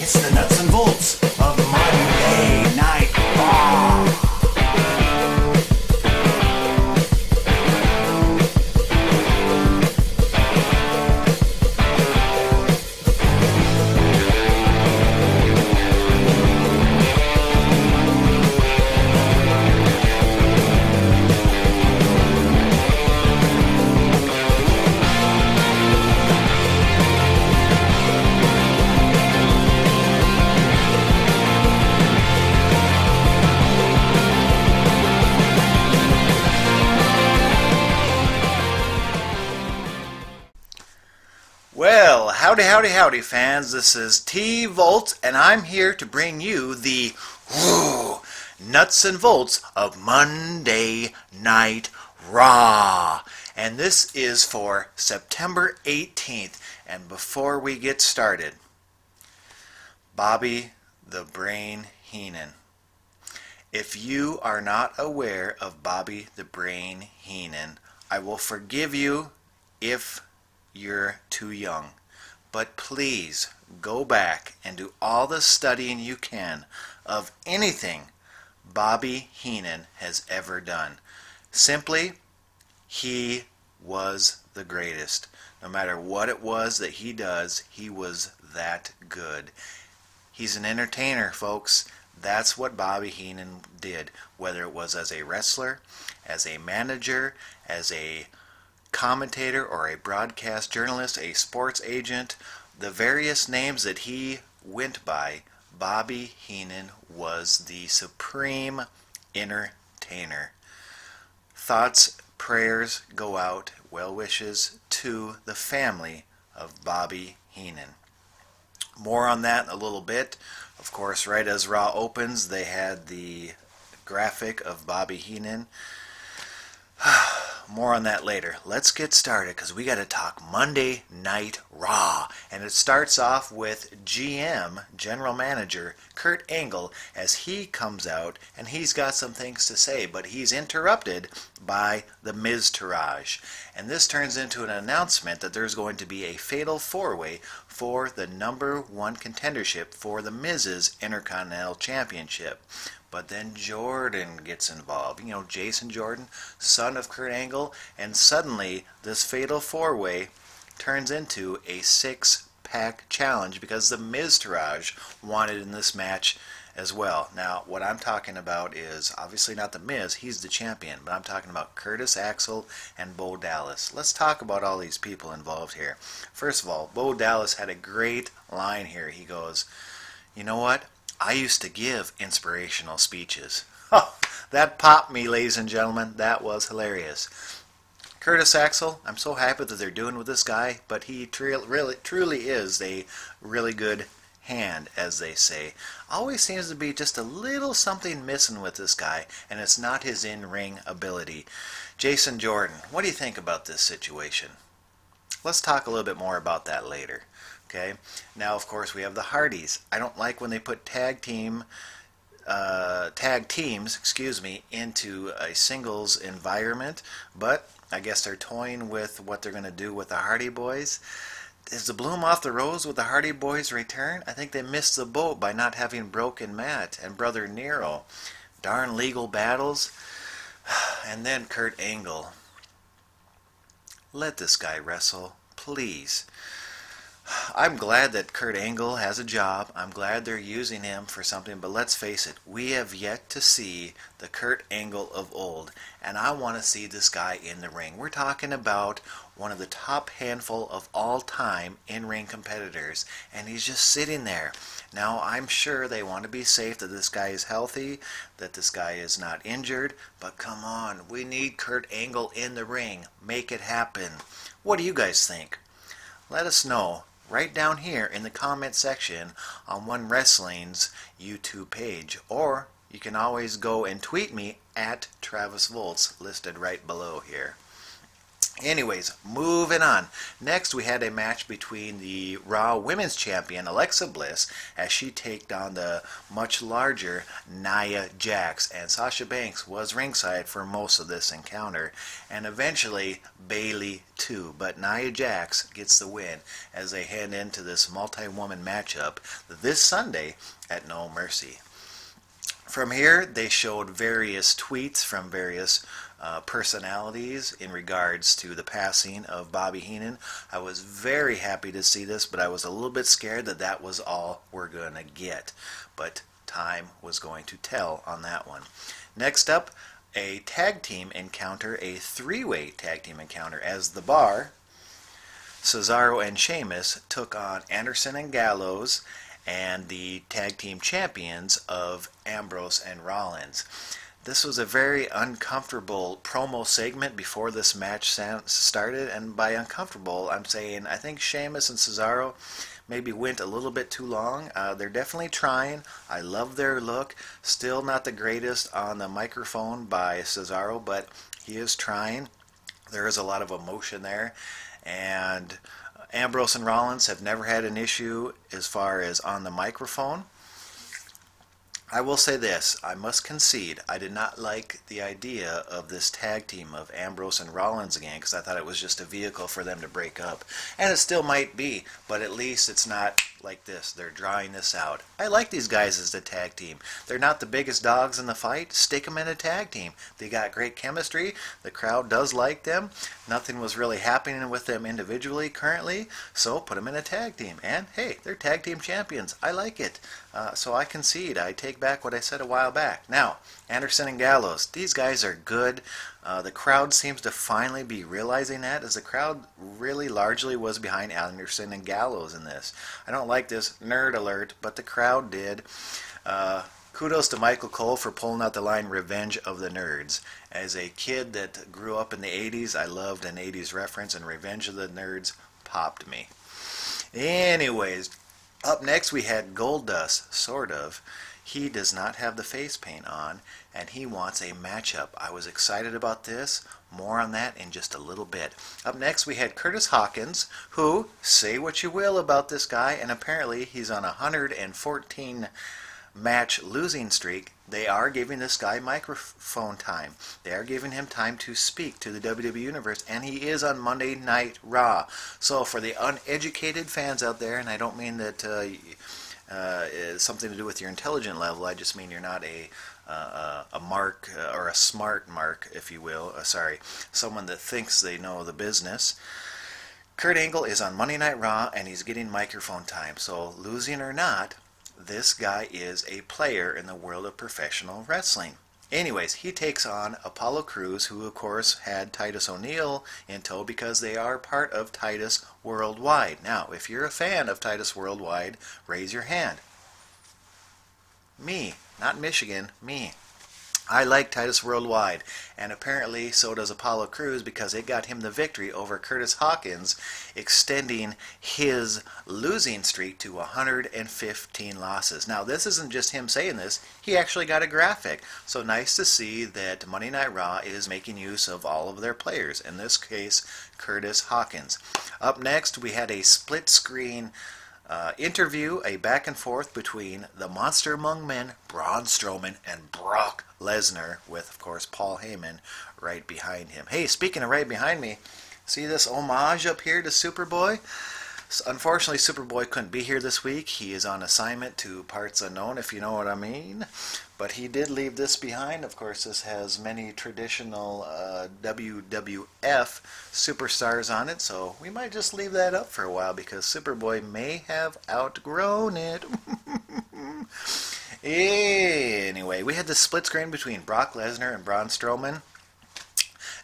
It's the nuts and bolts of Monday Night Raw. Well, howdy fans, this is T Voeltz, and I'm here to bring you the nuts and bolts of Monday Night Raw. And this is for September 18th. And before we get started, Bobby the Brain Heenan. If you are not aware of Bobby the Brain Heenan, I will forgive you if you're too young. But please go back and do all the studying you can of anything Bobby Heenan has ever done. Simply, he was the greatest. No matter what it was that he does, he was that good. He's an entertainer, folks. That's what Bobby Heenan did, whether it was as a wrestler, as a manager, as a commentator or a broadcast journalist, a sports agent, the various names that he went by, Bobby Heenan was the supreme entertainer. Thoughts, prayers go out, well wishes to the family of Bobby Heenan. More on that in a little bit. Of course, right as Raw opens, they had the graphic of Bobby Heenan. More on that later. Let's get started because we got to talk Monday Night Raw. And it starts off with GM, General Manager, Kurt Angle, as he comes out and he's got some things to say, but he's interrupted by the Miz-tourage. And this turns into an announcement that there's going to be a fatal four-way for the #1 contendership for the Miz's Intercontinental Championship. But then Jordan gets involved. You know, Jason Jordan, son of Kurt Angle, and suddenly this fatal four-way turns into a 6-pack challenge because the Miz-tourage wanted in this match as well. Now, what I'm talking about is obviously not the Miz, he's the champion, but I'm talking about Curtis Axel and Bo Dallas. Let's talk about all these people involved here. First of all, Bo Dallas had a great line here. He goes, "You know what? I used to give inspirational speeches." Oh, that popped me, ladies and gentlemen. That was hilarious. Curtis Axel, I'm so happy that they're doing with this guy, but he truly is a really good hand, as they say. Always seems to be just a little something missing with this guy, and it's not his in-ring ability. Jason Jordan, what do you think about this situation? Let's talk a little bit more about that later. Okay. Now, of course, we have the Hardys. I don't like when they put tag teams, into a singles environment, but I guess they're toying with what they're going to do with the Hardy Boys. Is the bloom off the rose with the Hardy Boys return? I think they missed the boat by not having Broken Matt and Brother Nero. Darn legal battles. And then Kurt Angle. Let this guy wrestle, please. I'm glad that Kurt Angle has a job. I'm glad they're using him for something, but let's face it, we have yet to see the Kurt Angle of old, and I want to see this guy in the ring. We're talking about one of the top handful of all-time in-ring competitors, and he's just sitting there. Now, I'm sure they want to be safe that this guy is healthy, that this guy is not injured, but come on, we need Kurt Angle in the ring. Make it happen. What do you guys think? Let us know right down here in the comment section on One Wrestling's YouTube page, or you can always go and tweet me at Travis Voeltz, listed right below here. Anyways, moving on. Next, we had a match between the Raw Women's Champion, Alexa Bliss, as she taked on the much larger Nia Jax. And Sasha Banks was ringside for most of this encounter. And eventually, Bayley too. But Nia Jax gets the win as they head into this multi-woman matchup this Sunday at No Mercy. From here, they showed various tweets from various personalities in regards to the passing of Bobby Heenan. I was very happy to see this, but I was a little bit scared that that was all we're going to get. But time was going to tell on that one. Next up, a tag team encounter, a three-way tag team encounter, as The Bar, Cesaro and Sheamus took on Anderson and Gallows and the tag team champions of Ambrose and Rollins. This was a very uncomfortable promo segment before this match started, and by uncomfortable, I'm saying I think Sheamus and Cesaro maybe went a little bit too long. They're definitely trying. I love their look. Still not the greatest on the microphone by Cesaro, but he is trying. There is a lot of emotion there, and Ambrose and Rollins have never had an issue as far as on the microphone. I will say this, I must concede, I did not like the idea of this tag team of Ambrose and Rollins again, because I thought it was just a vehicle for them to break up. And it still might be, but at least it's not like this. They're drawing this out. I like these guys as the tag team. They're not the biggest dogs in the fight. Stick them in a tag team. They got great chemistry. The crowd does like them. Nothing was really happening with them individually currently, so put them in a tag team. And hey, they're tag team champions. I like it. So I concede. I take back what I said a while back. Now, Anderson and Gallows. These guys are good. The crowd seems to finally be realizing that, as the crowd really largely was behind Anderson and Gallows in this. I don't like this nerd alert, but the crowd did. Kudos to Michael Cole for pulling out the line Revenge of the Nerds. As a kid that grew up in the 80s, I loved an 80s reference, and Revenge of the Nerds popped me. Anyways, up next we had Goldust, sort of. He does not have the face paint on, and he wants a matchup. I was excited about this. More on that in just a little bit. Up next we had Curtis Hawkins, who, say what you will about this guy, and apparently he's on a 114 match losing streak. They are giving this guy microphone time. They are giving him time to speak to the WWE Universe, and he is on Monday Night Raw. So for the uneducated fans out there, and I don't mean that it's something to do with your intelligent level, I just mean you're not a mark or a smart mark, if you will. Someone that thinks they know the business. Kurt Angle is on Monday Night Raw, and he's getting microphone time. So losing or not, this guy is a player in the world of professional wrestling. Anyways, he takes on Apollo Crews, who of course had Titus O'Neil in tow because they are part of Titus Worldwide. Now, if you're a fan of Titus Worldwide, raise your hand. Me, not Michigan, me. I like Titus Worldwide, and apparently so does Apollo Crews, because it got him the victory over Curtis Hawkins, extending his losing streak to 115 losses. Now, this isn't just him saying this, he actually got a graphic. So nice to see that Monday Night Raw is making use of all of their players, in this case, Curtis Hawkins. Up next, we had a split screen interview, a back and forth between the Monster Among Men, Braun Strowman, and Brock Lesnar, with, of course, Paul Heyman right behind him. Hey, speaking of right behind me, see this homage up here to Superboy? Unfortunately, Superboy couldn't be here this week. He is on assignment to Parts Unknown, if you know what I mean. But he did leave this behind. Of course, this has many traditional WWF superstars on it, so we might just leave that up for a while because Superboy may have outgrown it. Anyway, we had the split screen between Brock Lesnar and Braun Strowman.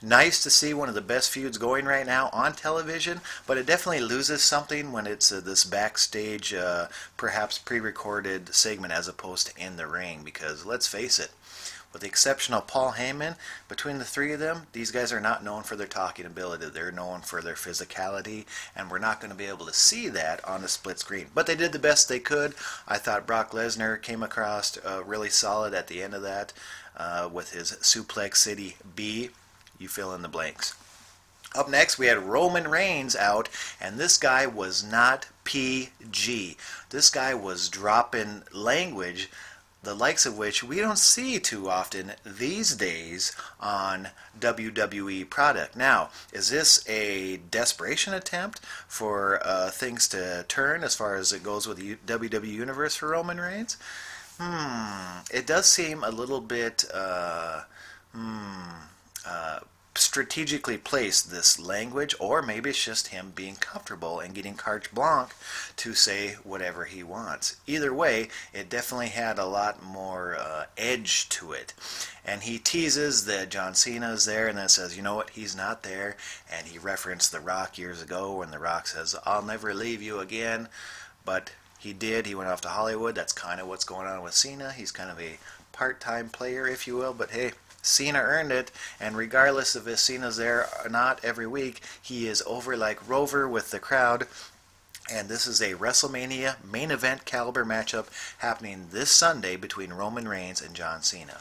Nice to see one of the best feuds going right now on television, but it definitely loses something when it's this backstage, perhaps pre-recorded segment as opposed to in the ring, because let's face it, with the exception of Paul Heyman, between the three of them, these guys are not known for their talking ability. They're known for their physicality, and we're not going to be able to see that on the split screen. But they did the best they could. I thought Brock Lesnar came across really solid at the end of that with his Suplex City B. You fill in the blanks. Up next, we had Roman Reigns out, and this guy was not PG. This guy was dropping language, the likes of which we don't see too often these days on WWE product. Now, is this a desperation attempt for things to turn as far as it goes with the WWE Universe for Roman Reigns? It does seem a little bit strategically placed, this language, or maybe it's just him being comfortable and getting carte blanche to say whatever he wants. Either way, it definitely had a lot more edge to it. And he teases that John Cena is there and then says, you know what, he's not there. And he referenced The Rock years ago when The Rock says, I'll never leave you again. But he did. He went off to Hollywood. That's kind of what's going on with Cena. He's kind of a part-time player, if you will. But hey, Cena earned it, and regardless of if Cena's there or not every week, he is over like Rover with the crowd. And this is a WrestleMania main event caliber matchup happening this Sunday between Roman Reigns and John Cena.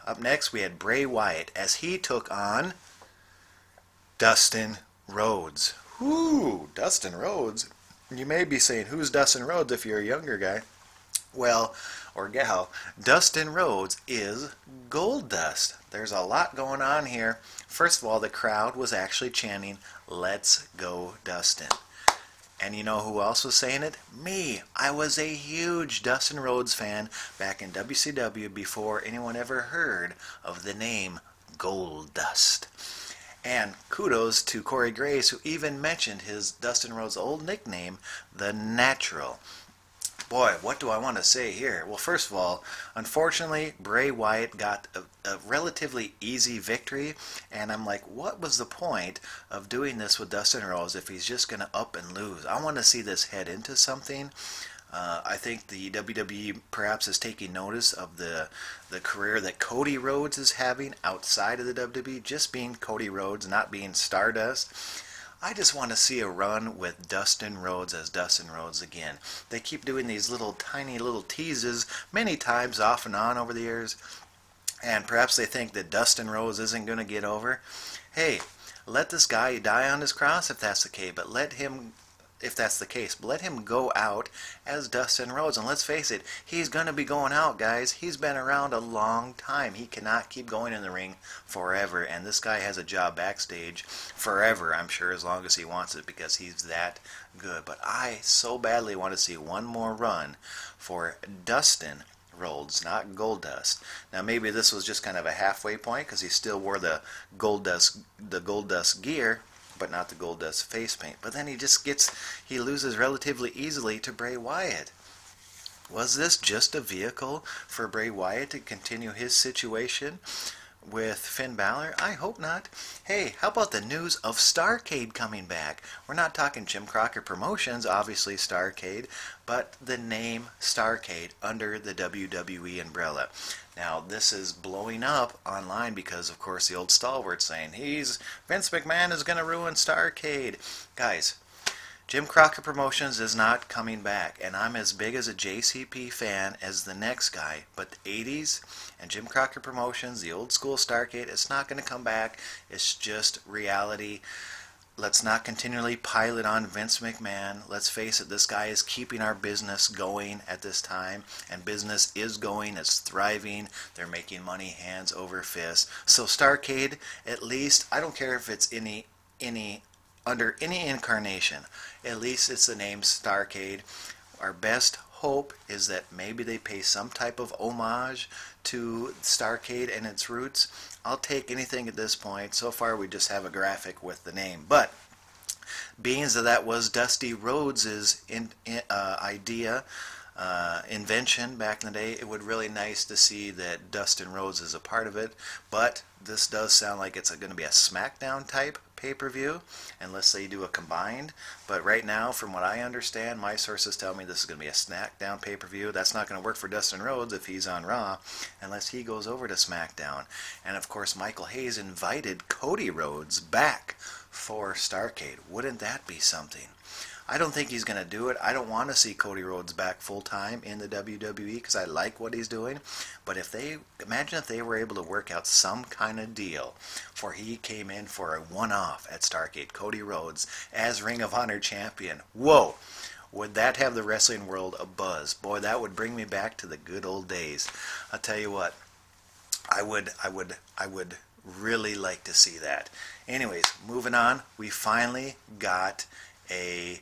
Up next, we had Bray Wyatt as he took on Dustin Rhodes. Whoo, Dustin Rhodes. You may be saying, who's Dustin Rhodes if you're a younger guy? Well, or gal, Dustin Rhodes is Goldust. There's a lot going on here. First of all, the crowd was actually chanting, "Let's go, Dustin." And you know who else was saying it? Me. I was a huge Dustin Rhodes fan back in WCW before anyone ever heard of the name Goldust. And kudos to Corey Graves, who even mentioned his Dustin Rhodes' old nickname, The Natural. Boy, what do I want to say here? Well, first of all, unfortunately, Bray Wyatt got a relatively easy victory, and I'm like, what was the point of doing this with Dustin Rhodes if he's just going to up and lose? I want to see this head into something. I think the WWE perhaps is taking notice of the career that Cody Rhodes is having outside of the WWE, just being Cody Rhodes, not being Stardust. I just want to see a run with Dustin Rhodes as Dustin Rhodes again. They keep doing these little tiny little teases many times off and on over the years, and perhaps they think that Dustin Rhodes isn't going to get over. Hey, let this guy die on his cross if that's the case, but let him go out as Dustin Rhodes. And let's face it, he's going to be going out, guys. He's been around a long time. He cannot keep going in the ring forever, and this guy has a job backstage forever, I'm sure, as long as he wants it, because he's that good. But I so badly want to see one more run for Dustin Rhodes, not Goldust. Now maybe this was just kind of a halfway point because he still wore the Goldust gear, but not the Goldust face paint. But then he loses relatively easily to Bray Wyatt. Was this just a vehicle for Bray Wyatt to continue his situation with Finn Balor? I hope not. Hey, how about the news of Starrcade coming back? We're not talking Jim Crocker Promotions, obviously Starrcade, but the name Starrcade under the WWE umbrella. Now, this is blowing up online because, of course, the old stalwart's saying, Vince McMahon is going to ruin Starrcade. Guys, Jim Crocker Promotions is not coming back, and I'm as big as a JCP fan as the next guy, but the 80s and Jim Crocker Promotions, the old school Starrcade, it's not going to come back. It's just reality. Let's not continually pile it on Vince McMahon. Let's face it, this guy is keeping our business going at this time, and business is going, it's thriving, they're making money hands over fists. So Starrcade, at least, I don't care if it's under any incarnation, at least it's the name Starrcade. Our best hope is that maybe they pay some type of homage to Starrcade and its roots. I'll take anything at this point. So far we just have a graphic with the name, but being that was Dusty Rhodes' invention back in the day, it would really nice to see that Dustin Rhodes is a part of it. But this does sound like it's going to be a SmackDown type pay-per-view unless they do a combined. But right now, from what I understand, my sources tell me this is going to be a SmackDown pay-per-view. That's not going to work for Dustin Rhodes if he's on Raw unless he goes over to SmackDown. And of course, Michael Hayes invited Cody Rhodes back for Starrcade. Wouldn't that be something? I don't think he's going to do it. I don't want to see Cody Rhodes back full-time in the WWE because I like what he's doing. But imagine if they were able to work out some kind of deal for he came in for a one-off at Starrcade, Cody Rhodes as Ring of Honor champion. Whoa! Would that have the wrestling world abuzz? Boy, that would bring me back to the good old days. I'll tell you what, I would really like to see that. Anyways, moving on, we finally got a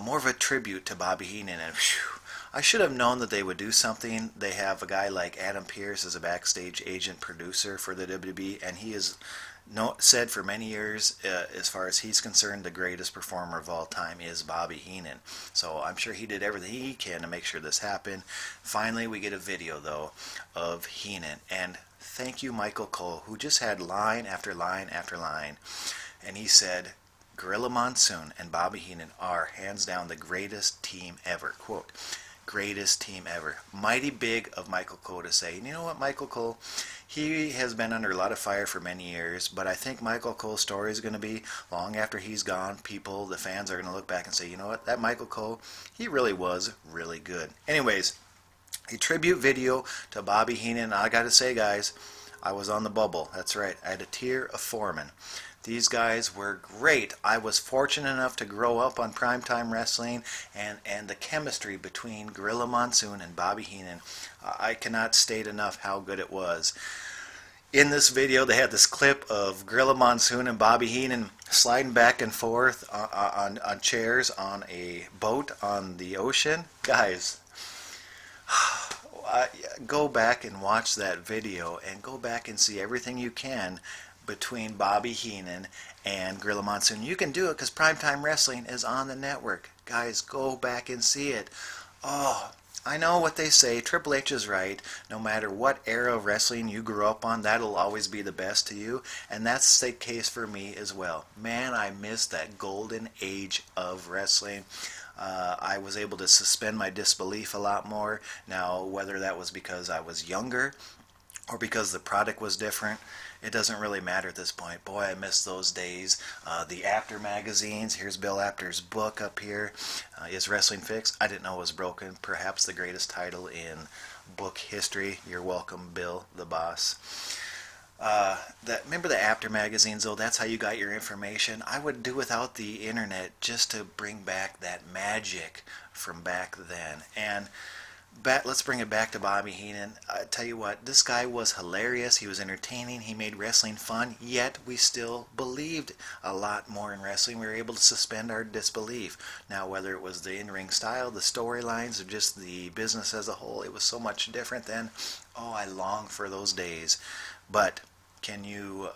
more of a tribute to Bobby Heenan, and whew, I should have known that they would do something. They have a guy like Adam Pearce as a backstage agent producer for the WWE, and he is said for many years, as far as he's concerned, the greatest performer of all time is Bobby Heenan. So I'm sure he did everything he can to make sure this happened. Finally, we get a video, though, of Heenan. And thank you, Michael Cole, who just had line after line after line. And he said, Gorilla Monsoon and Bobby Heenan are, hands down, the greatest team ever. Quote, greatest team ever. Mighty big of Michael Cole to say. And you know what, Michael Cole? He has been under a lot of fire for many years, but I think Michael Cole's story is going to be, long after he's gone, the fans are going to look back and say, you know what, that Michael Cole, he really was really good. Anyways, a tribute video to Bobby Heenan. I got to say, guys, I was on the bubble. That's right. I had a tear of Foreman. These guys were great. I was fortunate enough to grow up on primetime wrestling, and the chemistry between Gorilla Monsoon and Bobby Heenan, I cannot state enough how good it was. In this video, they had this clip of Gorilla Monsoon and Bobby Heenan sliding back and forth on chairs on a boat on the ocean. Guys, go back and watch that video and go back and see everything you can between Bobby Heenan and Gorilla Monsoon. You can do it because Primetime Wrestling is on the network. Guys, go back and see it. Oh, I know what they say. Triple H is right. No matter what era of wrestling you grew up on, that'll always be the best to you. And that's the case for me as well. Man, I miss that golden age of wrestling. I was able to suspend my disbelief a lot more. Now, whether that was because I was younger or because the product was different, it doesn't really matter at this point. Boy, I miss those days. The After magazines. Here's Bill Apter's book up here. Is Wrestling Fixed? I didn't know it was broken. Perhaps the greatest title in book history. You're welcome, Bill, the boss. Remember the After magazines, though? That's how you got your information. I would do without the internet just to bring back that magic from back then. And let's bring it back to Bobby Heenan. I tell you what, this guy was hilarious. He was entertaining. He made wrestling fun. Yet we still believed a lot more in wrestling. We were able to suspend our disbelief. Now, whether it was the in-ring style, the storylines, or just the business as a whole, it was so much different then. Oh, I long for those days. But can you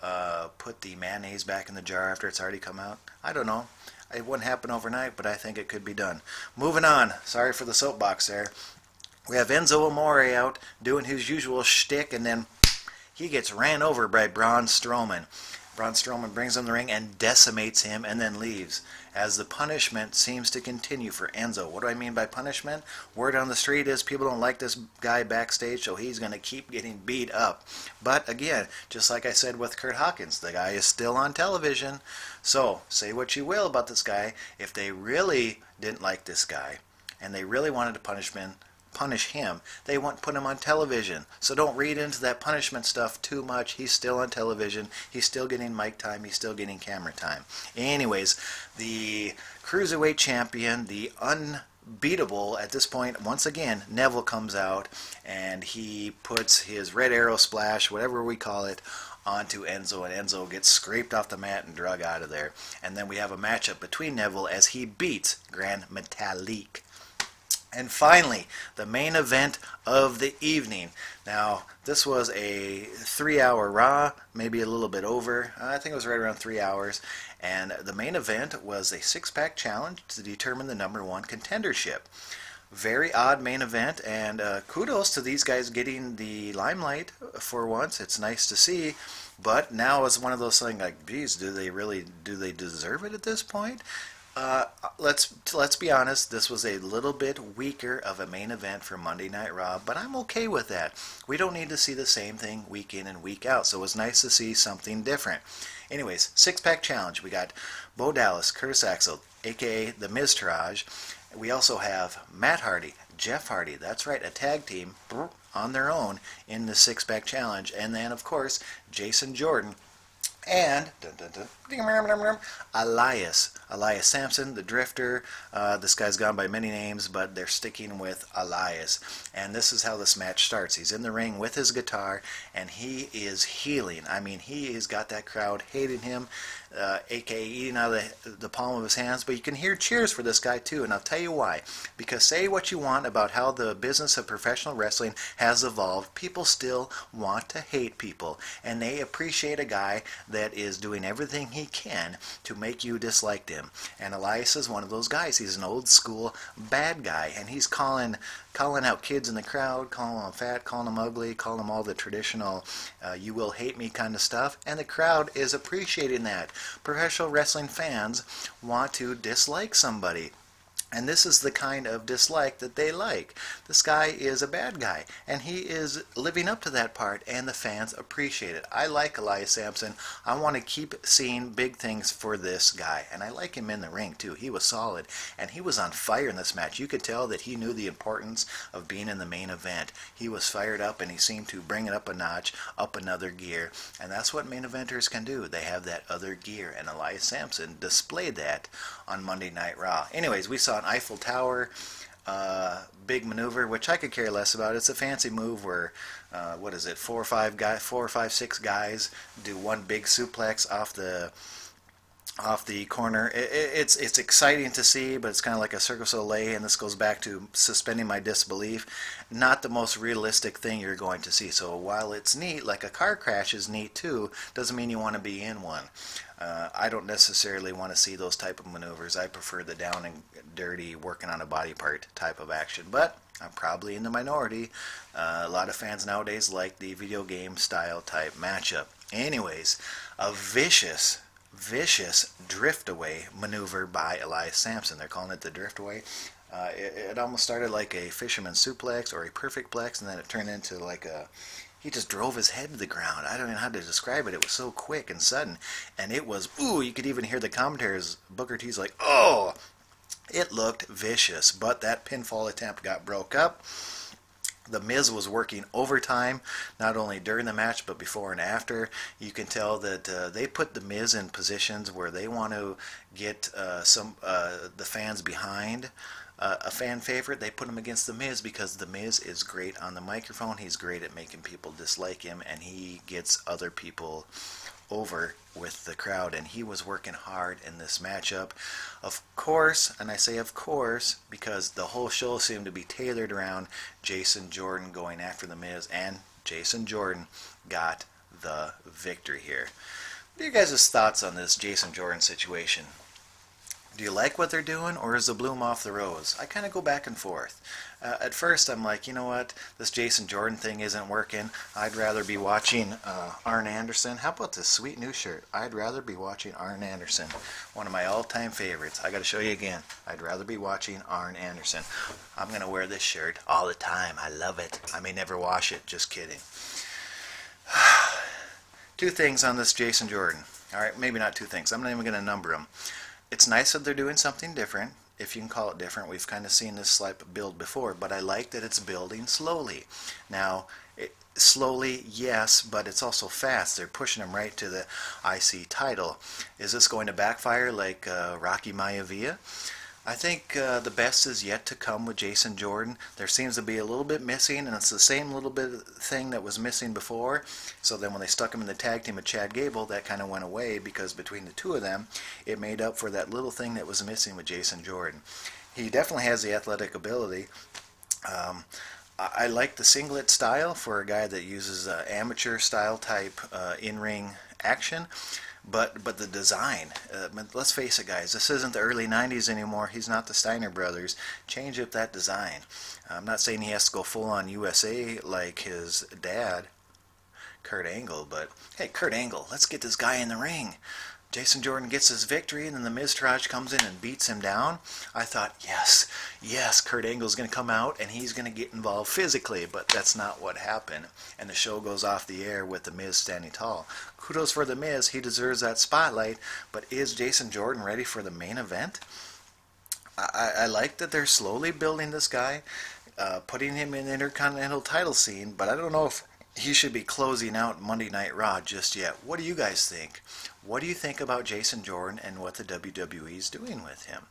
put the mayonnaise back in the jar after it's already come out? I don't know. It wouldn't happen overnight, but I think it could be done. Moving on. Sorry for the soapbox there. We have Enzo Amore out doing his usual shtick, and then he gets ran over by Braun Strowman. Braun Strowman brings him the ring and decimates him and then leaves. As the punishment seems to continue for Enzo. What do I mean by punishment? Word on the street is people don't like this guy backstage, so he's going to keep getting beat up. But again, just like I said with Kurt Hawkins, the guy is still on television. So, say what you will about this guy. If they really didn't like this guy and they really wanted to punish him, they won't put him on television. So don't read into that punishment stuff too much. He's still on television. He's still getting mic time. He's still getting camera time. Anyways, the Cruiserweight Champion, the unbeatable at this point, once again, Neville comes out and he puts his Red Arrow Splash, whatever we call it, onto Enzo, and Enzo gets scraped off the mat and drug out of there. And then we have a matchup between Neville as he beats Grand Metalik. And finally, the main event of the evening. Now, this was a 3-hour Raw, maybe a little bit over. I think it was right around 3 hours. And the main event was a 6-pack challenge to determine the #1 contendership. Very odd main event, and kudos to these guys getting the limelight for once. It's nice to see. But now it's one of those things like, geez, do they deserve it at this point? Let's be honest, this was a little bit weaker of a main event for Monday Night Raw, but I'm okay with that. We don't need to see the same thing week in and week out, so it was nice to see something different. Anyways, 6-pack challenge. We got Bo Dallas, Curtis Axel, aka the Miztourage. We also have Matt Hardy, Jeff Hardy, that's right, a tag team on their own in the six-pack challenge. And then, of course, Jason Jordan and Elias Sampson, the Drifter. This guy's gone by many names, but they're sticking with Elias. And this is how this match starts. He's in the ring with his guitar, and he is healing. I mean, he has got that crowd hating him, aka eating out of the palm of his hands. But you can hear cheers for this guy too, and I'll tell you why. Because say what you want about how the business of professional wrestling has evolved, people still want to hate people, and they appreciate a guy that is doing everything he can to make you dislike him. And Elias is one of those guys. He's an old school bad guy, and he's calling out kids in the crowd, calling them fat, calling them ugly, calling them all the traditional you will hate me kind of stuff, and the crowd is appreciating that. Professional wrestling fans want to dislike somebody, and this is the kind of dislike that they like. This guy is a bad guy, and he is living up to that part, and the fans appreciate it. I like Elias Sampson. I want to keep seeing big things for this guy, and I like him in the ring too. He was solid, and he was on fire in this match. You could tell that he knew the importance of being in the main event. He was fired up, and he seemed to bring it up a notch, up another gear, and that's what main eventers can do. They have that other gear, and Elias Sampson displayed that on Monday Night Raw. Anyways, we saw an Eiffel Tower big maneuver, which I could care less about. It's a fancy move where what is it, 4 or 5, 6 guys do one big suplex off the corner. It's exciting to see, but it's kind of like a Cirque du Soleil, and this goes back to suspending my disbelief. Not the most realistic thing you're going to see. So while it's neat, like a car crash is neat too, doesn't mean you want to be in one. I don't necessarily want to see those type of maneuvers. I prefer the down and dirty, working on a body part type of action. But I'm probably in the minority. A lot of fans nowadays like the video game style type matchup. Anyways, a vicious drift away maneuver by Elias Sampson. They're calling it the drift away. It almost started like a fisherman suplex or a perfect plex, and then it turned into like a... He just drove his head to the ground. I don't know how to describe it. It was so quick and sudden. And it was, ooh, you could even hear the commentators. Booker T's like, oh! It looked vicious, but that pinfall attempt got broke up. The Miz was working overtime, not only during the match, but before and after. You can tell that they put the Miz in positions where they want to get the fans behind a fan favorite. They put him against the Miz because the Miz is great on the microphone. He's great at making people dislike him, and he gets other people over with the crowd, and he was working hard in this matchup. Of course, and I say of course because the whole show seemed to be tailored around Jason Jordan going after the Miz, and Jason Jordan got the victory here. What are your guys' thoughts on this Jason Jordan situation? Do you like what they're doing, or is the bloom off the rose? I kind of go back and forth. At first, I'm like, you know what? This Jason Jordan thing isn't working. I'd rather be watching Arn Anderson. How about this sweet new shirt? I'd rather be watching Arn Anderson. One of my all-time favorites. I got to show you again. I'd rather be watching Arn Anderson. I'm going to wear this shirt all the time. I love it. I may never wash it. Just kidding. Two things on this Jason Jordan. All right, maybe not two things. I'm not even going to number them. It's nice that they're doing something different, if you can call it different. We've kind of seen this type of build before, but I like that it's building slowly. Now, slowly, yes, but it's also fast. They're pushing him right to the IC title. Is this going to backfire like Rocky Maivia? I think the best is yet to come with Jason Jordan. There seems to be a little bit missing, and it's the same little bit thing that was missing before. So then when they stuck him in the tag team with Chad Gable, that kind of went away, because between the two of them, it made up for that little thing that was missing with Jason Jordan. He definitely has the athletic ability. I like the singlet style for a guy that uses amateur style type in-ring action. But the design, let's face it, guys, this isn't the early 90s anymore. He's not the Steiner brothers. Change up that design. I'm not saying he has to go full-on USA like his dad, Kurt Angle, but hey, Kurt Angle, let's get this guy in the ring. Jason Jordan gets his victory, and then the Miztourage comes in and beats him down. I thought, yes, Kurt Angle's going to come out, and he's going to get involved physically, but that's not what happened. And the show goes off the air with the Miz standing tall. Kudos for the Miz. He deserves that spotlight, but is Jason Jordan ready for the main event? I like that they're slowly building this guy, putting him in the Intercontinental title scene, but I don't know if he should be closing out Monday Night Raw just yet. What do you guys think? What do you think about Jason Jordan and what the WWE is doing with him?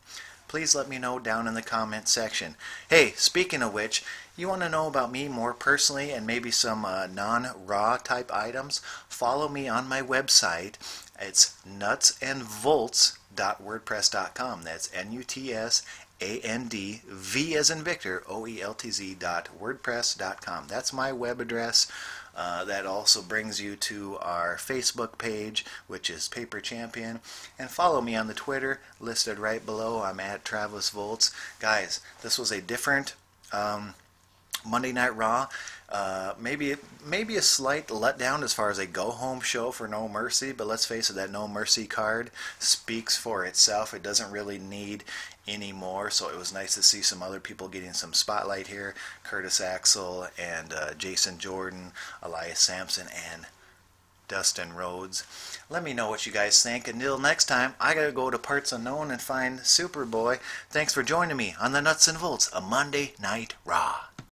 Please let me know down in the comment section. Hey, speaking of which, you want to know about me more personally and maybe some non-Raw type items? Follow me on my website. It's nutsandvolts.wordpress.com. That's NUTSAND, as in Victor, OELTZ.wordpress.com. That's my web address. That also brings you to our Facebook page, which is Paper Champion. And follow me on the Twitter, listed right below. I'm at Travis Volts. Guys, this was a different Monday Night Raw. Maybe a slight letdown as far as a go-home show for No Mercy, but let's face it, that No Mercy card speaks for itself. It doesn't really need any more, so it was nice to see some other people getting some spotlight here. Curtis Axel and Jason Jordan, Elias Sampson, and Dustin Rhodes. Let me know what you guys think. Until next time, I gotta go to Parts Unknown and find Superboy. Thanks for joining me on the Nuts and Volts, a Monday Night Raw.